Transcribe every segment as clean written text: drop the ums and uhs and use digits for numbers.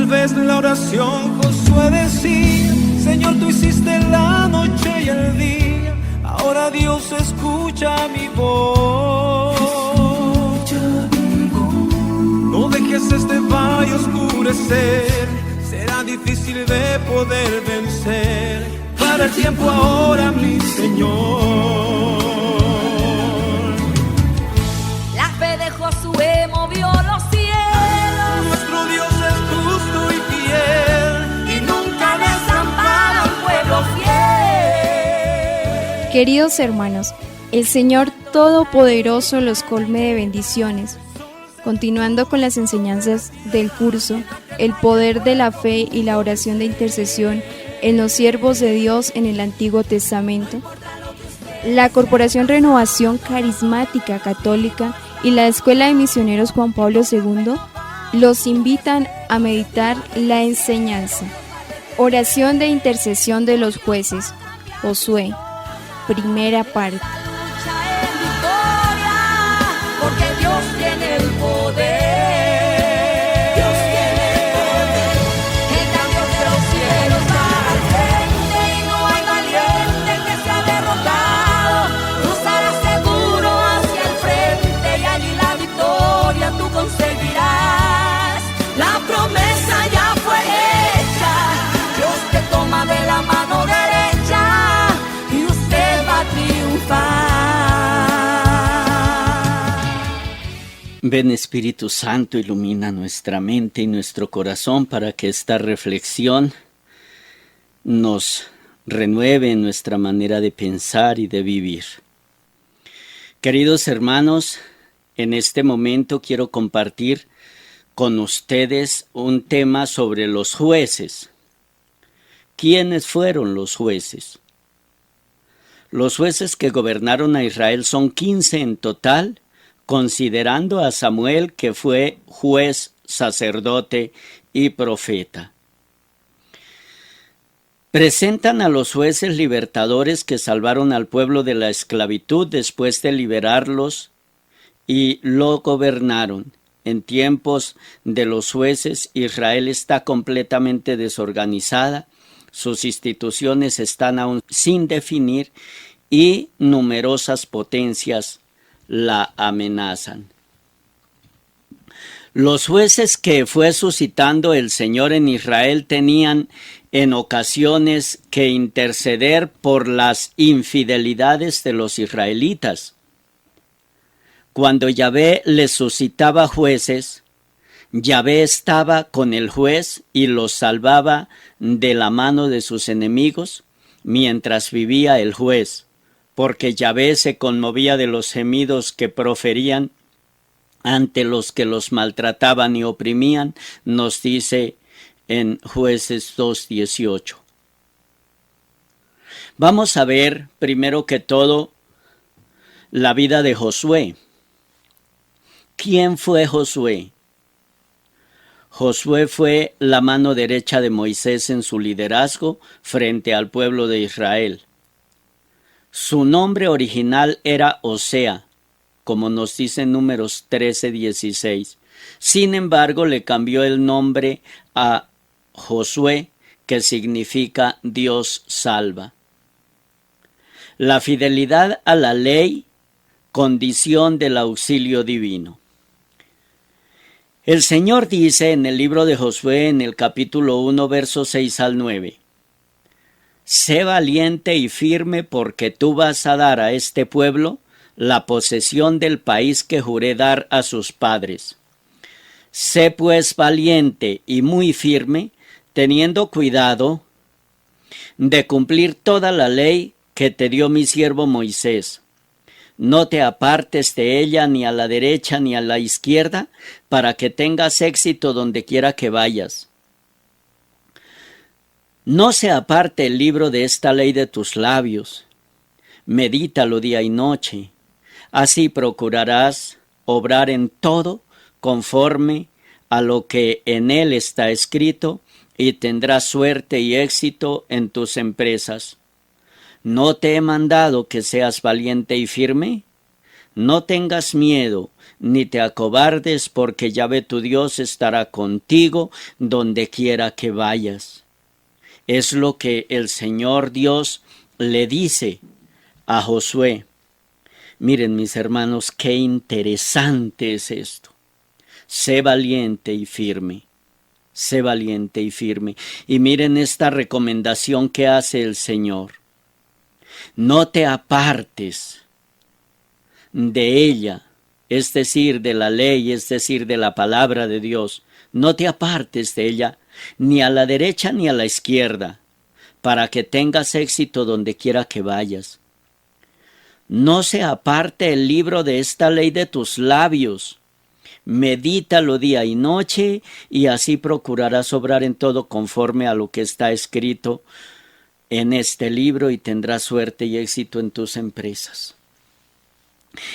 vez la oración Josué decía: Señor, tú hiciste la noche y el día, ahora Dios escucha mi voz. No dejes este valle oscurecer, será difícil de poder vencer. Para el tiempo ahora, mi Señor. La fe de Josué movió los cielos. Nuestro Dios es justo y fiel, y nunca desampara al pueblo fiel. Queridos hermanos, el Señor Todopoderoso los colme de bendiciones. Continuando con las enseñanzas del curso, el poder de la fe y la oración de intercesión en los siervos de Dios en el Antiguo Testamento, la Corporación Renovación Carismática Católica y la Escuela de Misioneros Juan Pablo II los invitan a meditar la enseñanza. Oración de intercesión de los jueces, Josué, primera parte. Porque Dios tiene el poder. Dios tiene el poder. El gran Dios de los cielos va al frente y no hay valiente que sea derrotado. Cruzarás seguro hacia el frente y allí la victoria tú conseguirás. La promesa ya fue hecha. Dios te toma de la mano derecha y usted va a triunfar. Ven, Espíritu Santo, ilumina nuestra mente y nuestro corazón para que esta reflexión nos renueve en nuestra manera de pensar y de vivir. Queridos hermanos, en este momento quiero compartir con ustedes un tema sobre los jueces. ¿Quiénes fueron los jueces? Los jueces que gobernaron a Israel son 15 en total, considerando a Samuel, que fue juez, sacerdote y profeta. Presentan a los jueces libertadores que salvaron al pueblo de la esclavitud después de liberarlos y lo gobernaron. En tiempos de los jueces, Israel está completamente desorganizada, sus instituciones están aún sin definir y numerosas potencias la amenazan. Los jueces que fue suscitando el Señor en Israel tenían en ocasiones que interceder por las infidelidades de los israelitas. Cuando Yahvé les suscitaba jueces, Yahvé estaba con el juez y los salvaba de la mano de sus enemigos mientras vivía el juez, porque Yahvé se conmovía de los gemidos que proferían ante los que los maltrataban y oprimían, nos dice en Jueces 2:18. Vamos a ver primero que todo la vida de Josué. ¿Quién fue Josué? Josué fue la mano derecha de Moisés en su liderazgo frente al pueblo de Israel. Su nombre original era Osea, como nos dice en Números 13:16. Sin embargo, le cambió el nombre a Josué, que significa Dios salva. La fidelidad a la ley, condición del auxilio divino. El Señor dice en el libro de Josué, en el capítulo 1, versos 6 al 9, «Sé valiente y firme, porque tú vas a dar a este pueblo la posesión del país que juré dar a sus padres. Sé pues valiente y muy firme, teniendo cuidado de cumplir toda la ley que te dio mi siervo Moisés. No te apartes de ella ni a la derecha ni a la izquierda, para que tengas éxito donde quiera que vayas. No se aparte el libro de esta ley de tus labios. Medítalo día y noche. Así procurarás obrar en todo conforme a lo que en él está escrito, y tendrás suerte y éxito en tus empresas. ¿No te he mandado que seas valiente y firme? No tengas miedo, ni te acobardes, porque Yahvé tu Dios estará contigo donde quiera que vayas. Es lo que el Señor Dios le dice a Josué. Miren, mis hermanos, qué interesante es esto. Sé valiente y firme. Sé valiente y firme. Y miren esta recomendación que hace el Señor. No te apartes de ella, es decir, de la ley, es decir, de la palabra de Dios. No te apartes de ella, ni a la derecha ni a la izquierda, para que tengas éxito donde quiera que vayas. No se aparte el libro de esta ley de tus labios. Medítalo día y noche, y así procurarás obrar en todo conforme a lo que está escrito en este libro, y tendrás suerte y éxito en tus empresas.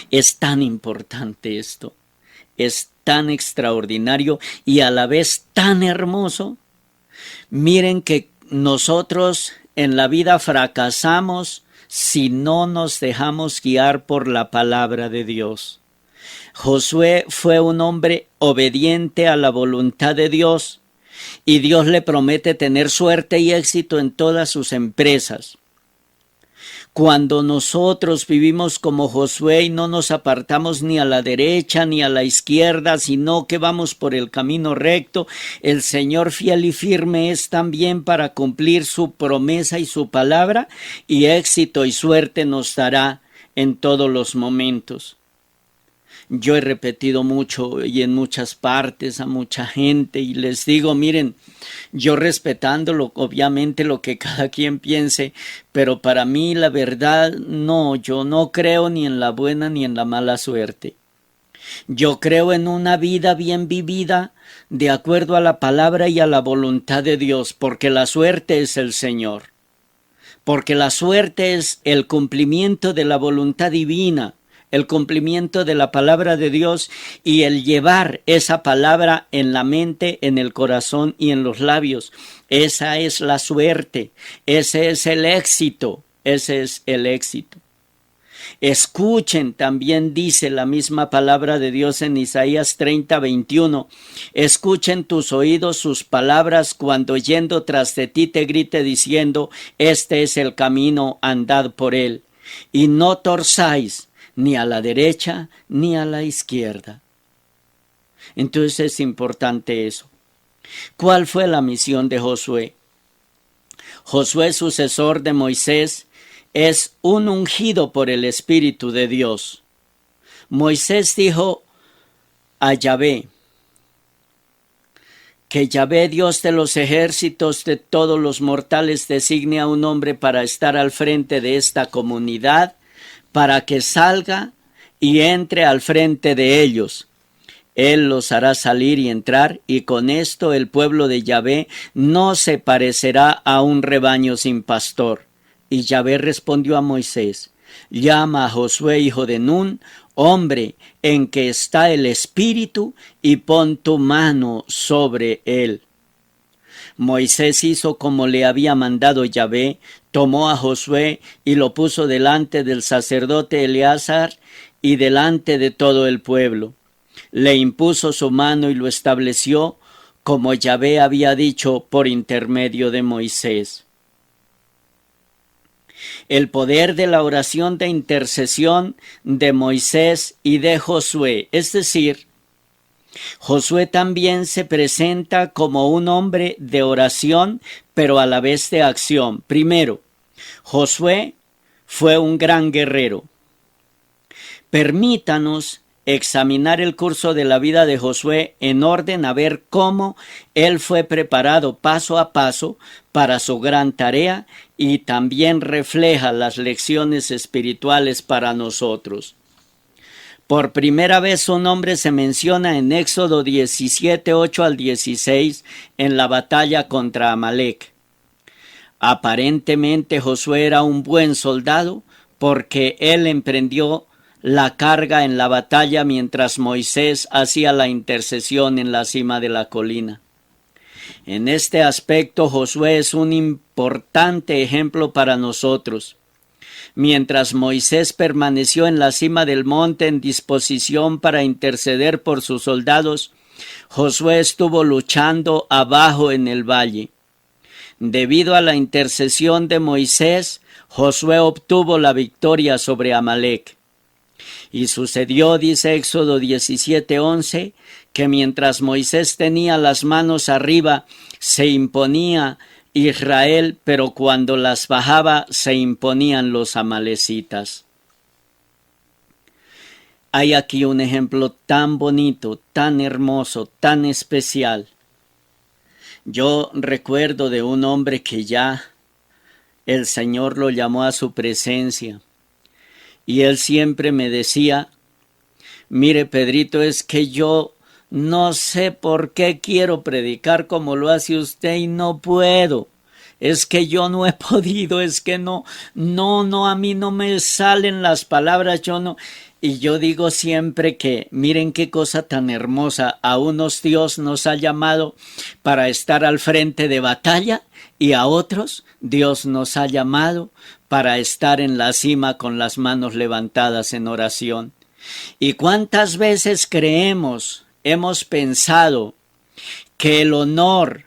Es tan importante esto, es tan extraordinario y a la vez tan hermoso. Miren que nosotros en la vida fracasamos si no nos dejamos guiar por la palabra de Dios. Josué fue un hombre obediente a la voluntad de Dios y Dios le promete tener suerte y éxito en todas sus empresas. Cuando nosotros vivimos como Josué y no nos apartamos ni a la derecha ni a la izquierda, sino que vamos por el camino recto, el Señor fiel y firme es también para cumplir su promesa y su palabra, y éxito y suerte nos dará en todos los momentos. Yo he repetido mucho y en muchas partes a mucha gente y les digo, miren, yo respetándolo, obviamente lo que cada quien piense, pero para mí la verdad no, yo no creo ni en la buena ni en la mala suerte. Yo creo en una vida bien vivida de acuerdo a la palabra y a la voluntad de Dios, porque la suerte es el Señor, porque la suerte es el cumplimiento de la voluntad divina, el cumplimiento de la palabra de Dios y el llevar esa palabra en la mente, en el corazón y en los labios. Esa es la suerte, ese es el éxito, ese es el éxito. Escuchen, también dice la misma palabra de Dios en Isaías 30:21. Escuchen tus oídos sus palabras cuando yendo tras de ti te grite diciendo, este es el camino, andad por él. Y no torzáis ni a la derecha ni a la izquierda. Entonces es importante eso. ¿Cuál fue la misión de Josué? Josué, sucesor de Moisés, es un ungido por el Espíritu de Dios. Moisés dijo a Yahvé, que Yahvé, Dios de los ejércitos de todos los mortales, designe a un hombre para estar al frente de esta comunidad, para que salga y entre al frente de ellos. Él los hará salir y entrar, y con esto el pueblo de Yahvé no se parecerá a un rebaño sin pastor. Y Yahvé respondió a Moisés, llama a Josué, hijo de Nun, hombre en que está el Espíritu, y pon tu mano sobre él. Moisés hizo como le había mandado Yahvé, tomó a Josué y lo puso delante del sacerdote Eleazar y delante de todo el pueblo. Le impuso su mano y lo estableció como Yahvé había dicho por intermedio de Moisés. El poder de la oración de intercesión de Moisés y de Josué, es decir, Josué también se presenta como un hombre de oración, pero a la vez de acción. Primero, Josué fue un gran guerrero. Permítanos examinar el curso de la vida de Josué en orden a ver cómo él fue preparado paso a paso para su gran tarea y también refleja las lecciones espirituales para nosotros. Por primera vez su nombre se menciona en Éxodo 17, 8 al 16 en la batalla contra Amalec. Aparentemente Josué era un buen soldado porque él emprendió la carga en la batalla mientras Moisés hacía la intercesión en la cima de la colina. En este aspecto Josué es un importante ejemplo para nosotros. Mientras Moisés permaneció en la cima del monte en disposición para interceder por sus soldados, Josué estuvo luchando abajo en el valle. Debido a la intercesión de Moisés, Josué obtuvo la victoria sobre Amalec. Y sucedió, dice Éxodo 17:11, que mientras Moisés tenía las manos arriba, se imponía Israel, pero cuando las bajaba, se imponían los amalecitas. Hay aquí un ejemplo tan bonito, tan hermoso, tan especial. Yo recuerdo de un hombre que ya el Señor lo llamó a su presencia. Y él siempre me decía, mire Pedrito, es que yo no sé por qué quiero predicar como lo hace usted y no puedo. Es que yo no he podido, es que no, a mí no me salen las palabras, yo no. Y yo digo siempre que, miren qué cosa tan hermosa, a unos Dios nos ha llamado para estar al frente de batalla y a otros Dios nos ha llamado para estar en la cima con las manos levantadas en oración. ¿Y cuántas veces hemos pensado que el honor,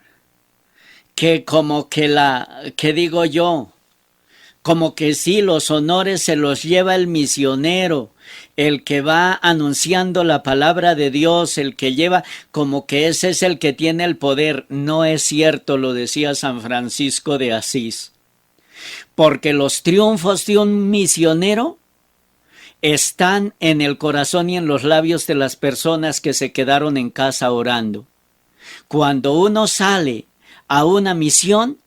como que sí, los honores se los lleva el misionero, el que va anunciando la palabra de Dios, el que lleva, como que ese es el que tiene el poder? No es cierto, lo decía San Francisco de Asís. Porque los triunfos de un misionero están en el corazón y en los labios de las personas que se quedaron en casa orando. Cuando uno sale a una misión,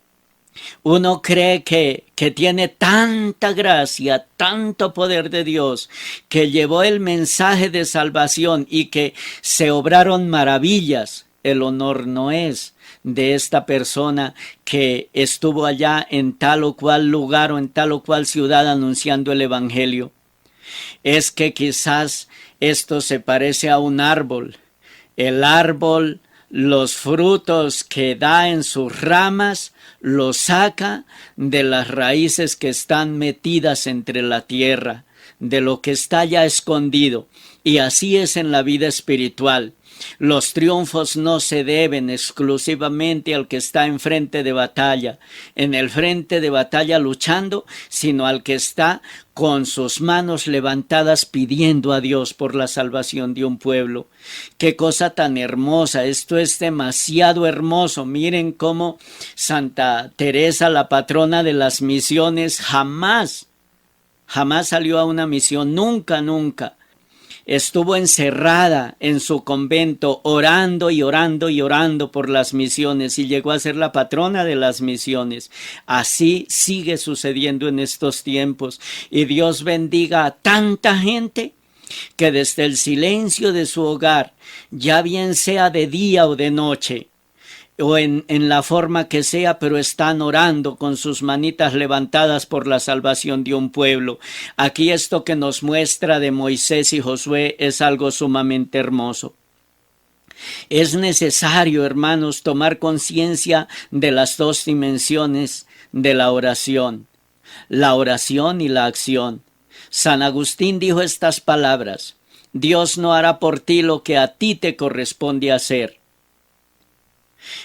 uno cree que tiene tanta gracia, tanto poder de Dios, que llevó el mensaje de salvación y que se obraron maravillas. El honor no es de esta persona que estuvo allá en tal o cual lugar o en tal o cual ciudad anunciando el evangelio. Es que quizás esto se parece a un árbol. El árbol, los frutos que da en sus ramas, los saca de las raíces que están metidas entre la tierra, de lo que está ya escondido. Y así es en la vida espiritual. Los triunfos no se deben exclusivamente al que está en frente de batalla, luchando, sino al que está con sus manos levantadas pidiendo a Dios por la salvación de un pueblo. Qué cosa tan hermosa, esto es demasiado hermoso. Miren cómo Santa Teresa, la patrona de las misiones, jamás salió a una misión, nunca. Estuvo encerrada en su convento orando por las misiones y llegó a ser la patrona de las misiones. Así sigue sucediendo en estos tiempos. Y Dios bendiga a tanta gente que desde el silencio de su hogar, ya bien sea de día o de noche, o en la forma que sea, pero están orando con sus manitas levantadas por la salvación de un pueblo. Aquí esto que nos muestra de Moisés y Josué es algo sumamente hermoso. Es necesario, hermanos, tomar conciencia de las dos dimensiones de la oración y la acción. San Agustín dijo estas palabras: Dios no hará por ti lo que a ti te corresponde hacer.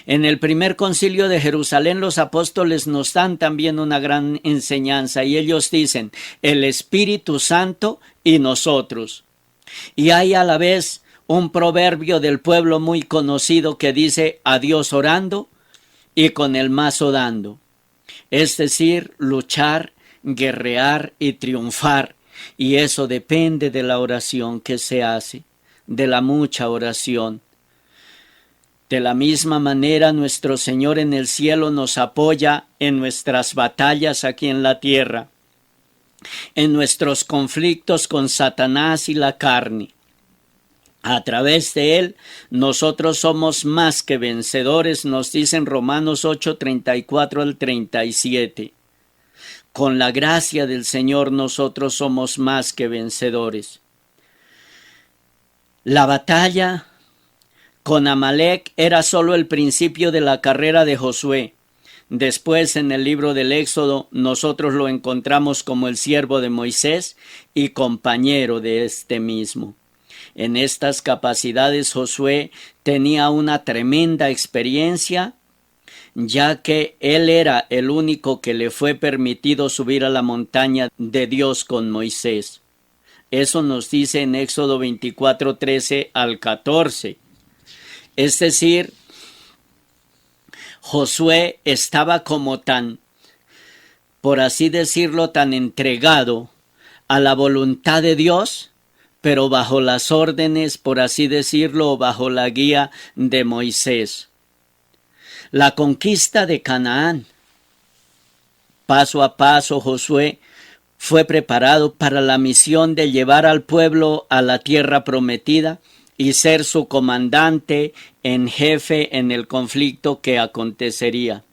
En el primer concilio de Jerusalén los apóstoles nos dan también una gran enseñanza y ellos dicen: el Espíritu Santo y nosotros. Y hay a la vez un proverbio del pueblo muy conocido que dice: a Dios orando y con el mazo dando. Es decir, luchar, guerrear y triunfar. Y eso depende de la oración que se hace, de la mucha oración. De la misma manera, nuestro Señor en el cielo nos apoya en nuestras batallas aquí en la tierra, en nuestros conflictos con Satanás y la carne. A través de Él, nosotros somos más que vencedores, nos dicen Romanos 8:34 al 37. Con la gracia del Señor, nosotros somos más que vencedores. La batalla con Amalec era solo el principio de la carrera de Josué. Después, en el libro del Éxodo, nosotros lo encontramos como el siervo de Moisés y compañero de este mismo. En estas capacidades Josué tenía una tremenda experiencia, ya que él era el único que le fue permitido subir a la montaña de Dios con Moisés. Eso nos dice en Éxodo 24, 13 al 14. Es decir, Josué estaba como tan, por así decirlo, tan entregado a la voluntad de Dios, pero bajo las órdenes, por así decirlo, bajo la guía de Moisés. La conquista de Canaán. Paso a paso, Josué fue preparado para la misión de llevar al pueblo a la tierra prometida y ser su comandante en jefe en el conflicto que acontecería.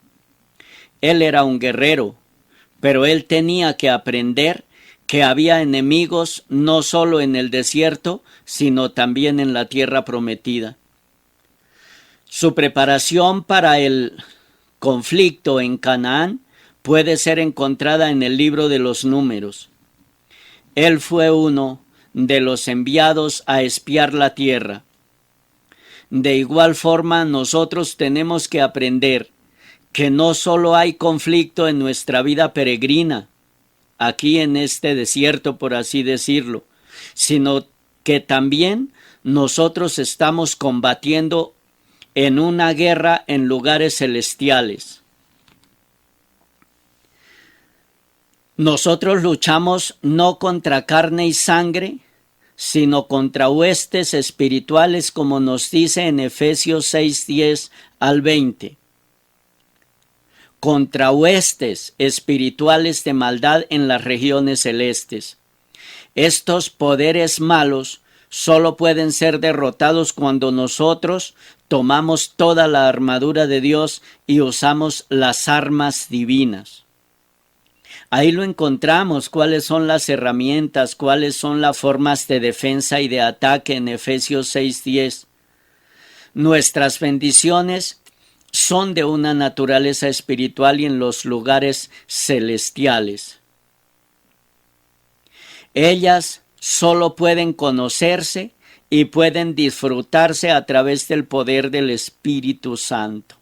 Él era un guerrero, pero él tenía que aprender que había enemigos no solo en el desierto, sino también en la tierra prometida. Su preparación para el conflicto en Canaán puede ser encontrada en el libro de los Números. Él fue uno de los enviados a espiar la tierra. De igual forma, nosotros tenemos que aprender que no solo hay conflicto en nuestra vida peregrina, aquí en este desierto, por así decirlo, sino que también nosotros estamos combatiendo en una guerra en lugares celestiales. Nosotros luchamos no contra carne y sangre, sino contra huestes espirituales, como nos dice en Efesios 6, 10 al 20. Contra huestes espirituales de maldad en las regiones celestes. Estos poderes malos solo pueden ser derrotados cuando nosotros tomamos toda la armadura de Dios y usamos las armas divinas. Ahí lo encontramos, cuáles son las herramientas, cuáles son las formas de defensa y de ataque en Efesios 6:10. Nuestras bendiciones son de una naturaleza espiritual y en los lugares celestiales. Ellas solo pueden conocerse y pueden disfrutarse a través del poder del Espíritu Santo.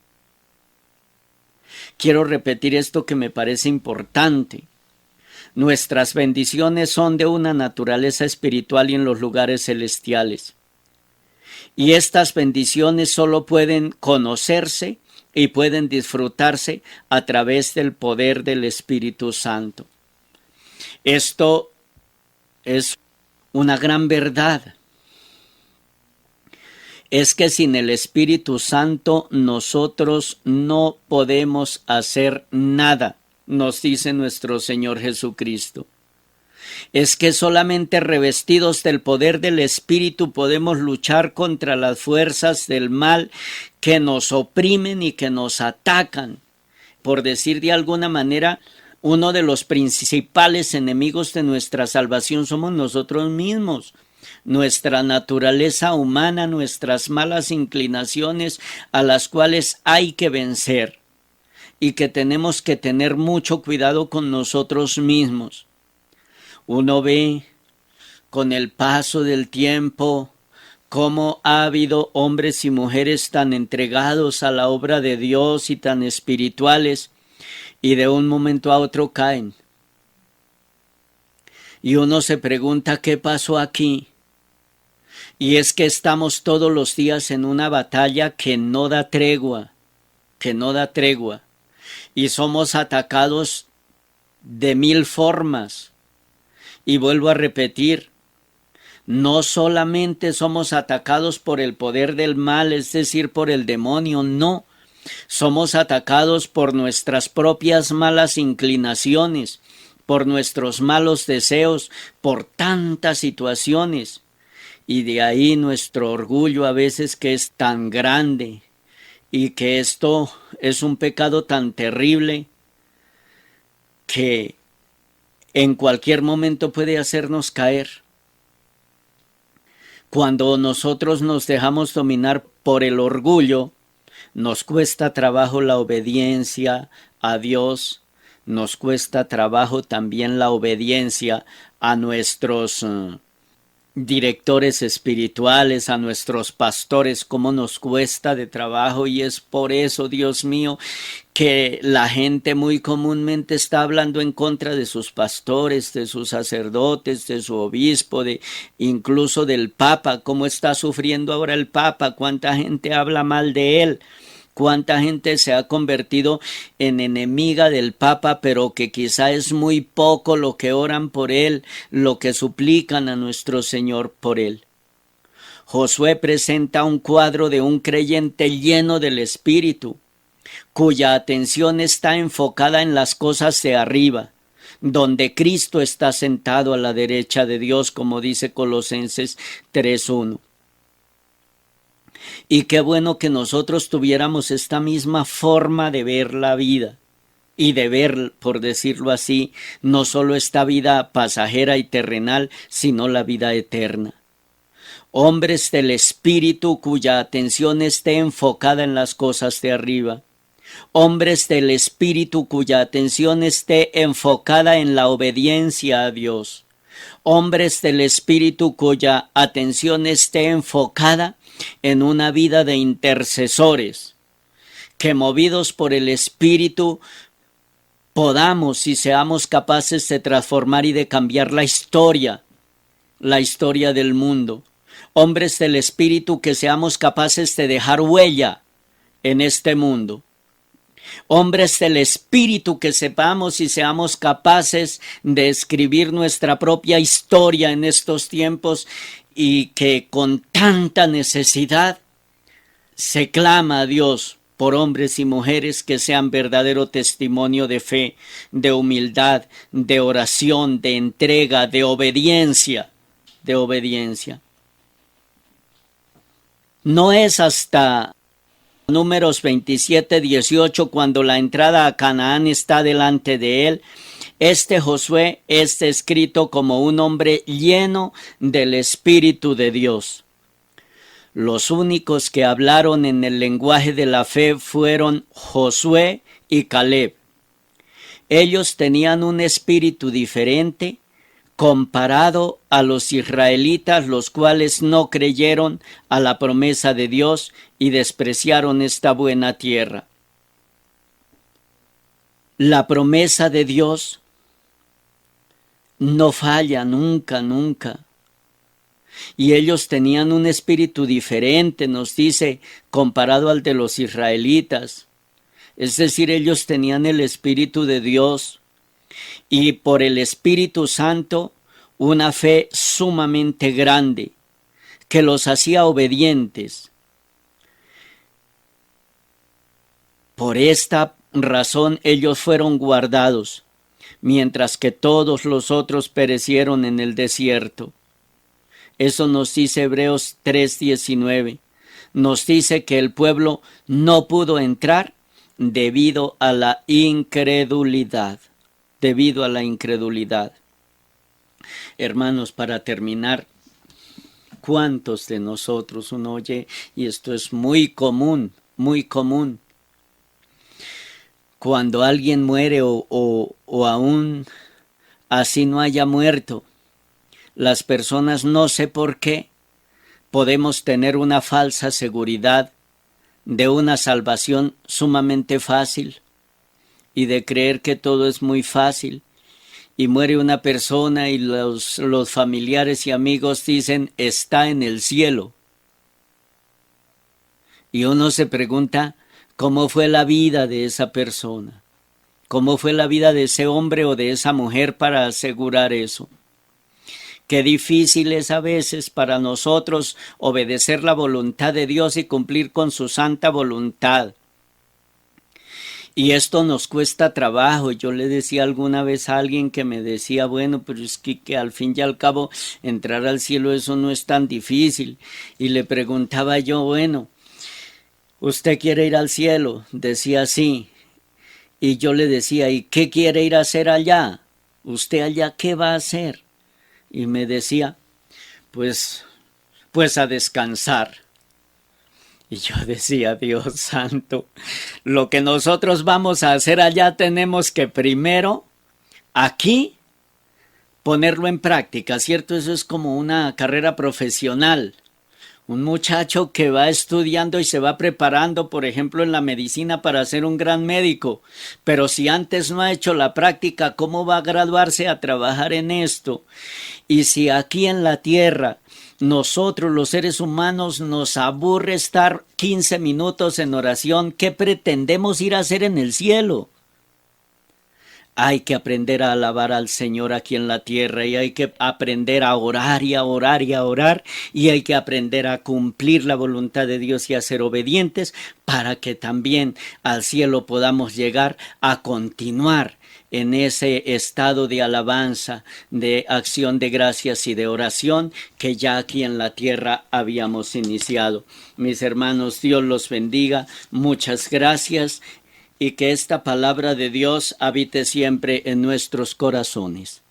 Quiero repetir esto que me parece importante. Nuestras bendiciones son de una naturaleza espiritual y en los lugares celestiales. Y estas bendiciones solo pueden conocerse y pueden disfrutarse a través del poder del Espíritu Santo. Esto es una gran verdad. Es que sin el Espíritu Santo nosotros no podemos hacer nada, nos dice nuestro Señor Jesucristo. Es que solamente revestidos del poder del Espíritu podemos luchar contra las fuerzas del mal que nos oprimen y que nos atacan. Por decir de alguna manera, uno de los principales enemigos de nuestra salvación somos nosotros mismos. Nuestra naturaleza humana, nuestras malas inclinaciones a las cuales hay que vencer y que tenemos que tener mucho cuidado con nosotros mismos. Uno ve con el paso del tiempo cómo ha habido hombres y mujeres tan entregados a la obra de Dios y tan espirituales y de un momento a otro caen. Y uno se pregunta qué pasó aquí. Y es que estamos todos los días en una batalla que no da tregua, y somos atacados de 1000 formas. Y vuelvo a repetir, no solamente somos atacados por el poder del mal, es decir, por el demonio, no. Somos atacados por nuestras propias malas inclinaciones, por nuestros malos deseos, por tantas situaciones. Y de ahí nuestro orgullo a veces que es tan grande y que esto es un pecado tan terrible que en cualquier momento puede hacernos caer. Cuando nosotros nos dejamos dominar por el orgullo, Nos cuesta trabajo la obediencia a Dios, nos cuesta trabajo también la obediencia a nuestros directores espirituales, a nuestros pastores, cómo nos cuesta de trabajo, y es por eso, Dios mío, que la gente muy comúnmente está hablando en contra de sus pastores, de sus sacerdotes, de su obispo, incluso del Papa. ¿Cómo está sufriendo ahora el Papa? ¿Cuánta gente habla mal de él? ¿Cuánta gente se ha convertido en enemiga del Papa, pero que quizá es muy poco lo que oran por él, lo que suplican a nuestro Señor por él? Josué presenta un cuadro de un creyente lleno del Espíritu, cuya atención está enfocada en las cosas de arriba, donde Cristo está sentado a la derecha de Dios, como dice Colosenses 3:1. Y qué bueno que nosotros tuviéramos esta misma forma de ver la vida y de ver, por decirlo así, no solo esta vida pasajera y terrenal, sino la vida eterna. Hombres del Espíritu cuya atención esté enfocada en las cosas de arriba. Hombres del Espíritu cuya atención esté enfocada en la obediencia a Dios. Hombres del Espíritu cuya atención esté enfocada en una vida de intercesores, que movidos por el Espíritu podamos y seamos capaces de transformar y de cambiar la historia del mundo. Hombres del Espíritu que seamos capaces de dejar huella en este mundo. Hombres del Espíritu que sepamos y seamos capaces de escribir nuestra propia historia en estos tiempos, y que con tanta necesidad se clama a Dios por hombres y mujeres que sean verdadero testimonio de fe, de humildad, de oración, de entrega, de obediencia, No es hasta Números 27:18, cuando la entrada a Canaán está delante de él, Josué es descrito como un hombre lleno del Espíritu de Dios. Los únicos que hablaron en el lenguaje de la fe fueron Josué y Caleb. Ellos tenían un espíritu diferente comparado a los israelitas, los cuales no creyeron a la promesa de Dios y despreciaron esta buena tierra. La promesa de Dios no falla nunca, nunca. Y ellos tenían un espíritu diferente, nos dice, comparado al de los israelitas. Es decir, ellos tenían el Espíritu de Dios y por el Espíritu Santo una fe sumamente grande que los hacía obedientes. Por esta razón ellos fueron guardados, mientras que todos los otros perecieron en el desierto. Eso nos dice Hebreos 3:19. Nos dice que el pueblo no pudo entrar debido a la incredulidad. Hermanos, para terminar, ¿cuántos de nosotros uno oye? Y esto es muy común, cuando alguien muere o aún así no haya muerto, las personas, no sé por qué, podemos tener una falsa seguridad de una salvación sumamente fácil y de creer que todo es muy fácil. Y muere una persona y los familiares y amigos dicen, está en el cielo. Y uno se pregunta, ¿cómo fue la vida de esa persona? ¿Cómo fue la vida de ese hombre o de esa mujer para asegurar eso? Qué difícil es a veces para nosotros obedecer la voluntad de Dios y cumplir con su santa voluntad. Y esto nos cuesta trabajo. Yo le decía alguna vez a alguien que me decía, bueno, pero es que al fin y al cabo entrar al cielo eso no es tan difícil. Y le preguntaba yo, bueno, ¿usted quiere ir al cielo? Decía sí. Y yo le decía, ¿y qué quiere ir a hacer allá? ¿Usted allá qué va a hacer? Y me decía, pues a descansar. Y yo decía, Dios santo, lo que nosotros vamos a hacer allá tenemos que primero, aquí, ponerlo en práctica, ¿cierto? Eso es como una carrera profesional. Un muchacho que va estudiando y se va preparando, por ejemplo, en la medicina para ser un gran médico, pero si antes no ha hecho la práctica, ¿cómo va a graduarse a trabajar en esto? Y si aquí en la tierra nosotros los seres humanos nos aburre estar 15 minutos en oración, ¿qué pretendemos ir a hacer en el cielo? Hay que aprender a alabar al Señor aquí en la tierra y hay que aprender a orar y a orar y a orar y hay que aprender a cumplir la voluntad de Dios y a ser obedientes para que también al cielo podamos llegar a continuar en ese estado de alabanza, de acción de gracias y de oración que ya aquí en la tierra habíamos iniciado. Mis hermanos, Dios los bendiga. Muchas gracias. Y que esta palabra de Dios habite siempre en nuestros corazones.